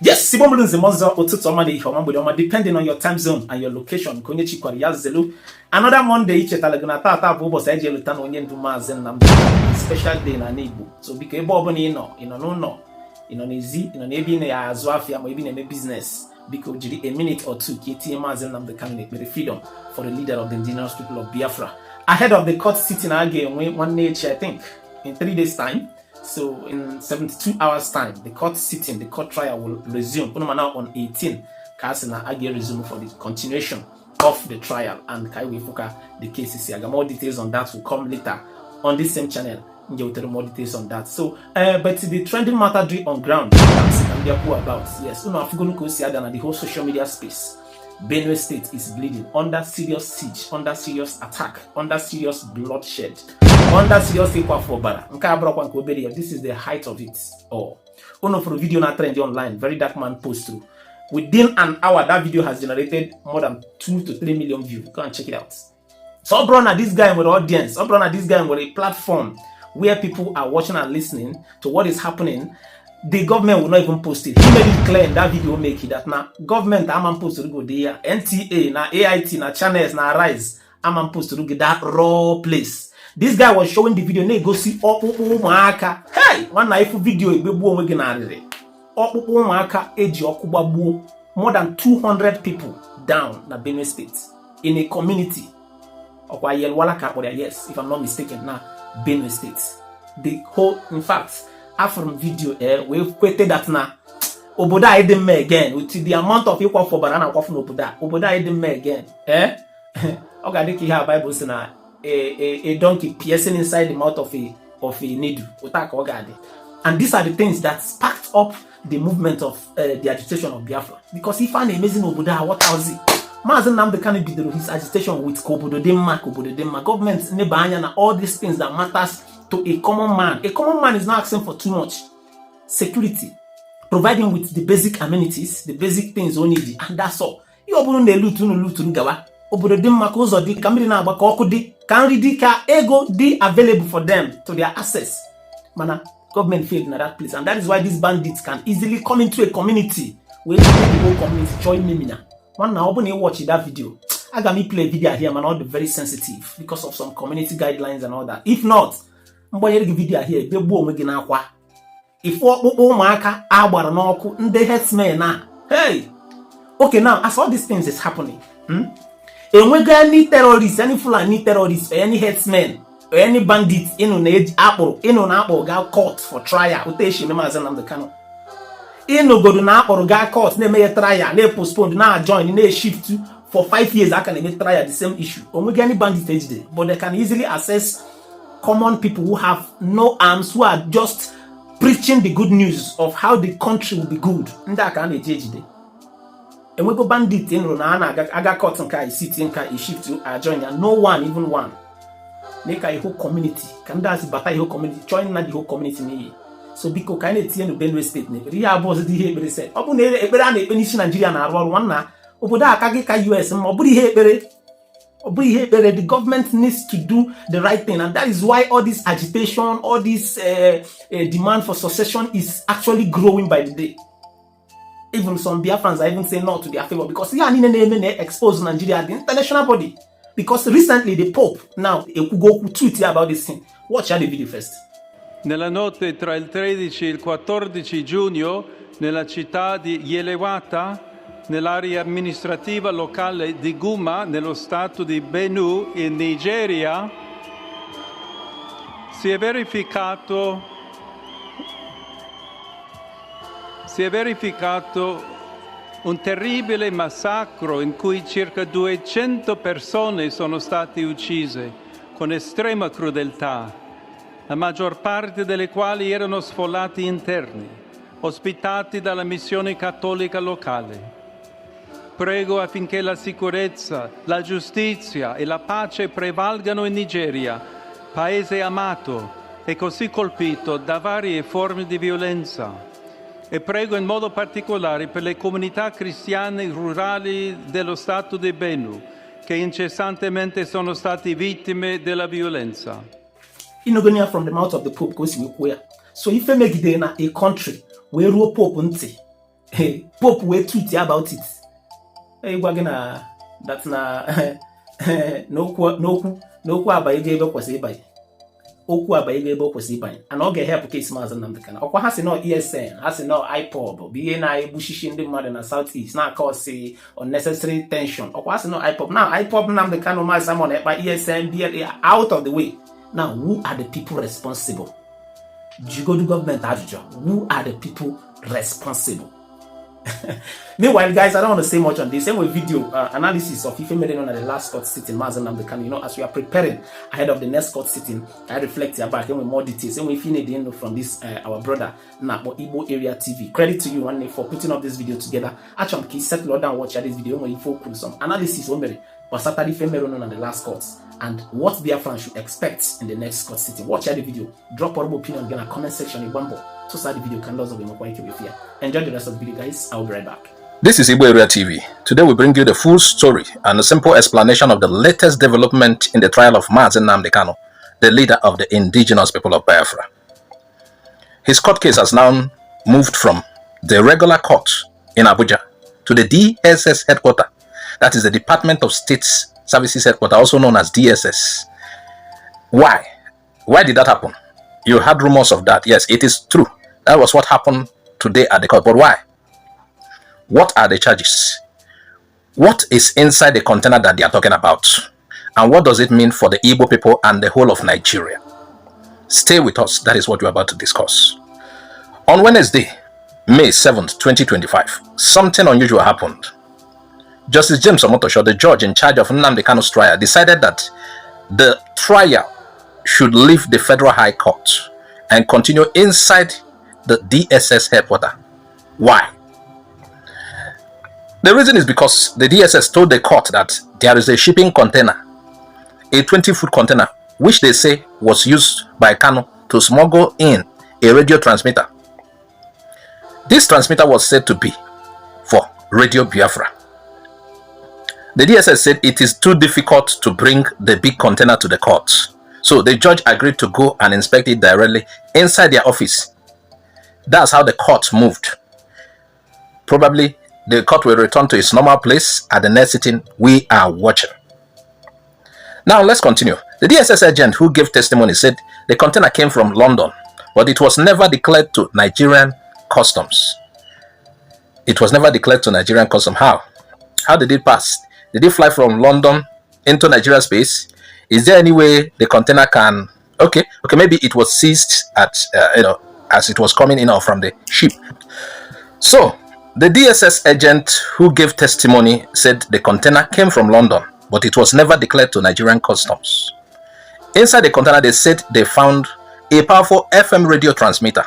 Yes, depending on your time zone and your location. Another Monday, special day na Igbo. So because business because a minute or two Mazi Nnamdi Kanu'S freedom for the leader of the indigenous people of Biafra. Ahead of the court sitting again one nature, I think, in 3 days' time. So in 72 hours' time, the court sitting, the court trial will resume. Now on 18, Kasina Age resume for the continuation of the trial and Kaiwe Fuka the cases. More details on that will come later on this same channel. You'll tell more details on that. So, but the trending matter on ground, about yes, the whole social media space. Benue State is bleeding under serious siege, under serious attack, under serious bloodshed, under serious This is the height of it all. One of the video na trend online, very dark man post through. Within an hour, that video has generated more than 2 to 3 million views. Go and check it out. So, brother, this guy with audience, so brother, this guy with a platform where people are watching and listening to what is happening. The government will not even post it. He made it clear in that video make it that now government I'm supposed to go there. NTA, na AIT, na channels, na Rise. I'm supposed to get that raw place. This guy was showing the video. Go see maka. Hey, one knife video more than 200 people down na Benue State in a community. Yes, if I'm not mistaken, now Benue State. The whole, in fact, after video we've quoted that now Oboda Edem again with the amount of equal for banana coffin Oboda Edem again. Okay, here Bible saying a donkey piercing inside the mouth of a needle. And these are the things that sparked up the movement of the agitation of Biafra. Because he found amazing Oboda, what was it? Mazi Nnamdi Kanu'S did his agitation with Obodo Demma, government, Nebanya, all these things that matters to a common man. A common man is not asking for too much. Security, providing with the basic amenities, the basic things only, and that's all. You open the loot gawa. Obodo Demma kozo di kamiri na agba ka di kan ridi ka ego di available for them to their access. Mana government failed in that place, and that is why these bandits can easily come into a community where the whole community join me now. One now open watch that video. I got me play a video here, man, all the very sensitive because of some community guidelines and all that. If not, video here, if hey, okay, now as all these things is happening, and we got any terrorists, any Fulani terrorists, any headsmen, or any bandits in on Apple got caught for trial. In no go to now or got caught, they may trial, they postponed, now join, they shift for 5 years. I can make trial the same issue. Or we get any bandits there, but they can easily access common people who have no arms, who are just preaching the good news of how the country will be good. And that can change day. And we go bandit in Ronana, I got caught in car, sitting car, shift to join, and no one, even one. Make a whole community. Can that's but a whole community, join the whole community. So because kind of the Benue State, Ria was the here said, Open a Nigeria and one now, Oboda Kageka US, the government needs to do the right thing, and that is why all this agitation, all this demand for succession is actually growing by the day. Even some Biafrans are even saying no to their favor because they are exposed Nigeria at the international body. Because recently the Pope now go tweet about this thing. Watch the video first. Nella notte tra il 13 e il 14 giugno, nella città di Yelewata, nell'area amministrativa locale di Guma, nello stato di Benue, in Nigeria, si è verificato un terribile massacro in cui circa 200 persone sono state uccise con estrema crudeltà, la maggior parte delle quali erano sfollati interni, ospitati dalla missione cattolica locale. Prego affinché la sicurezza, la giustizia e la pace prevalgano in Nigeria, paese amato e così colpito da varie forme di violenza. E prego in modo particolare per le comunità cristiane rurali dello Stato di Benue, che incessantemente sono stati vittime della violenza. Inogonia from the mouth of the Pope goes where. So if you make it in a country where Pope Pope we tweet about it. Hey, we're gonna that's na no aba ego ebe kwesị ịbanye. Okwu aba ego ebe kwesị ịbanye. And ọ ga-help case Mazi Nnamdi Kanu. Ọkwa ha si no ESN, ha si no IPOB, bụ ihe na-egbuchichi ndị mmadụ na South East, na-cause unnecessary tension. Ọkwa ha si no IPOB. Now IPOB Nnamdi Kanu Mazi Simon Ekpa ESN BLA out of the way. Now who are the people responsible? Jigodu government ajụjụ. Who are the people responsible? Meanwhile, guys, I don't want to say much on this. Same with video analysis of Imminent at the last court sitting, Mazi Nnamdi Kanu. You know, as we are preparing ahead of the next court sitting, I reflect about with more details. And if you need to know from this, our brother Nabo Igbo Area TV. Credit to you, one for putting up this video together. Actually, please settle down, watch this video. When you focus some analysis on Saturday Femeron on the last courts and what Biafran should expect in the next court sitting. Watch the video. Drop your opinion in the comment section. So start the video can also be more quiet with fear. Enjoy the rest of the video, guys. I'll be right back. This is Igbo Area TV. Today we bring you the full story and a simple explanation of the latest development in the trial of Mazi Nnamdi Kanu, the leader of the indigenous people of Biafra. His court case has now moved from the regular court in Abuja to the DSS headquarters. That is the Department of State Services headquarters, also known as DSS. Why? Why did that happen? You had rumors of that. Yes, it is true. That was what happened today at the court. But why? What are the charges? What is inside the container that they are talking about? And what does it mean for the Igbo people and the whole of Nigeria? Stay with us. That is what we're about to discuss. On Wednesday, May 7th, 2025, something unusual happened. Justice James Omotosho, the judge in charge of Nnamdi Kanu's trial, decided that the trial should leave the Federal High Court and continue inside the DSS headquarters. Why? The reason is because the DSS told the court that there is a shipping container, a 20-foot container, which they say was used by Kanu to smuggle in a radio transmitter. This transmitter was said to be for Radio Biafra. The DSS said it is too difficult to bring the big container to the court. So the judge agreed to go and inspect it directly inside their office. That's how the court moved. Probably the court will return to its normal place at the next sitting. We are watching. Now let's continue. The DSS agent who gave testimony said the container came from London, but it was never declared to Nigerian customs. It was never declared to Nigerian customs. How? How did it pass? Did it fly from London into Nigeria space? Is there any way the container can... Okay, maybe it was seized at, as it was coming in or from the ship. So, the DSS agent who gave testimony said the container came from London, but it was never declared to Nigerian customs. Inside the container, they said they found a powerful FM radio transmitter,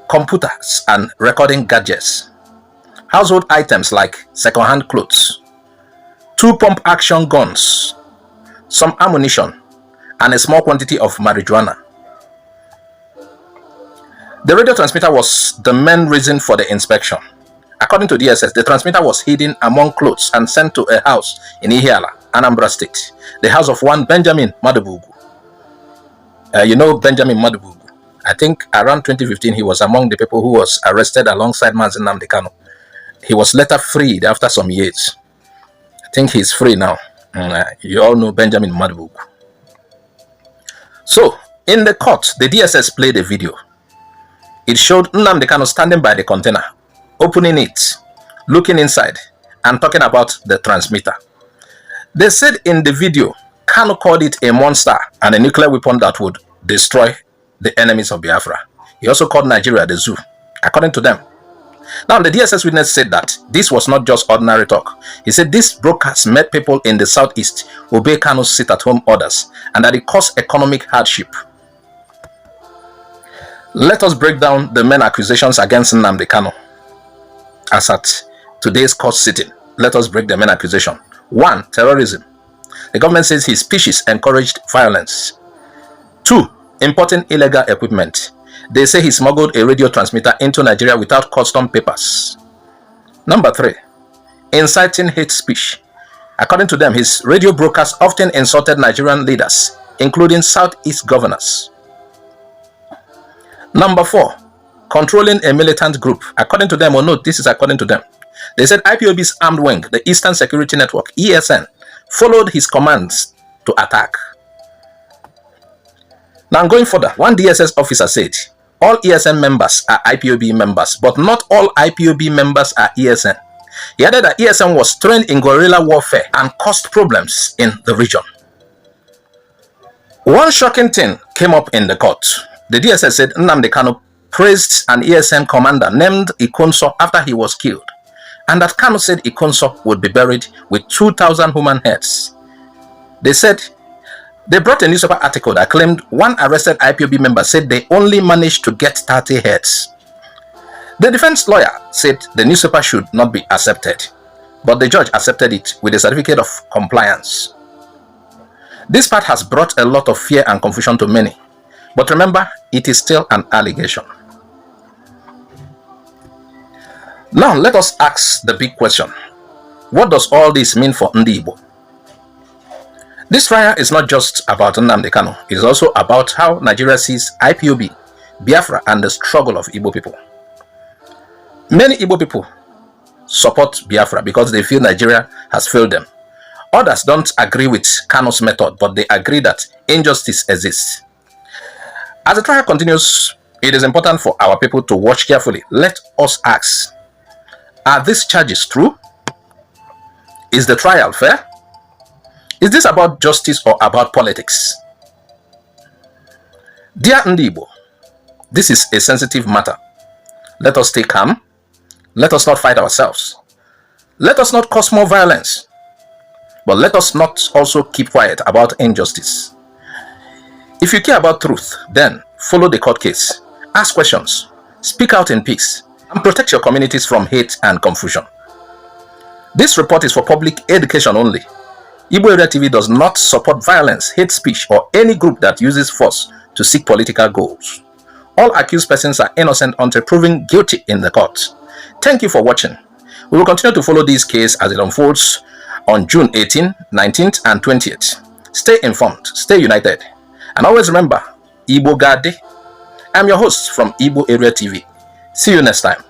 computers and recording gadgets, household items like second-hand clothes, 2 pump-action guns, some ammunition, and a small quantity of marijuana. The radio transmitter was the main reason for the inspection. According to DSS, the transmitter was hidden among clothes and sent to a house in Ihiala, Anambra State, the house of one Benjamin Madubugu. You know Benjamin Madubugu. I think around 2015, he was among the people who was arrested alongside Mazi Nnamdi Kanu. He was later freed after some years. I think he's free now. You all know Benjamin Madubugu. So, in the court, the DSS played a video. It showed Nnamdi Kanu standing by the container, opening it, looking inside, and talking about the transmitter. They said in the video, Kanu called it a monster and a nuclear weapon that would destroy the enemies of Biafra. He also called Nigeria the zoo, according to them. Now, the DSS witness said that this was not just ordinary talk. He said this broadcast made people in the southeast obey Kanu's sit-at-home orders and that it caused economic hardship. Let us break down the main accusations against Nnamdi Kanu. As at today's court sitting, let us break the main accusation. 1. Terrorism. The government says his speeches encouraged violence. 2. Importing illegal equipment. They say he smuggled a radio transmitter into Nigeria without custom papers. Number 3. Inciting hate speech. According to them, his radio broadcasts often insulted Nigerian leaders, including Southeast governors. Number 4. controlling a militant group. According to them, or no, this is according to them. They said IPOB's armed wing, the Eastern Security Network, ESN, followed his commands to attack. Now, going further, one DSS officer said, all ESN members are IPOB members, but not all IPOB members are ESN. He added that ESN was trained in guerrilla warfare and caused problems in the region. One shocking thing came up in the court. The DSS said Nnamdi Kanu praised an ESN commander named Ikonso after he was killed, and that Kanu said Ikonso would be buried with 2,000 human heads. They said they brought a newspaper article that claimed one arrested IPOB member said they only managed to get 30 heads. The defense lawyer said the newspaper should not be accepted, but the judge accepted it with a certificate of compliance. This part has brought a lot of fear and confusion to many, but remember, it is still an allegation. Now let us ask the big question. What does all this mean for Ndi Igbo? This trial is not just about Nnamdi Kanu. It is also about how Nigeria sees IPOB, Biafra, and the struggle of Igbo people. Many Igbo people support Biafra because they feel Nigeria has failed them. Others don't agree with Kanu's method, but they agree that injustice exists. As the trial continues, it is important for our people to watch carefully. Let us ask, are these charges true? Is the trial fair? Is this about justice or about politics? Dear Ndi Igbo, this is a sensitive matter. Let us stay calm. Let us not fight ourselves. Let us not cause more violence. But let us not also keep quiet about injustice. If you care about truth, then follow the court case. Ask questions. Speak out in peace. And protect your communities from hate and confusion. This report is for public education only. Igbo Area TV does not support violence, hate speech, or any group that uses force to seek political goals. All accused persons are innocent until proven guilty in the court. Thank you for watching. We will continue to follow this case as it unfolds on June 18th, 19th, and 20th. Stay informed, stay united, and always remember, Igbo Gade. I'm your host from Igbo Area TV. See you next time.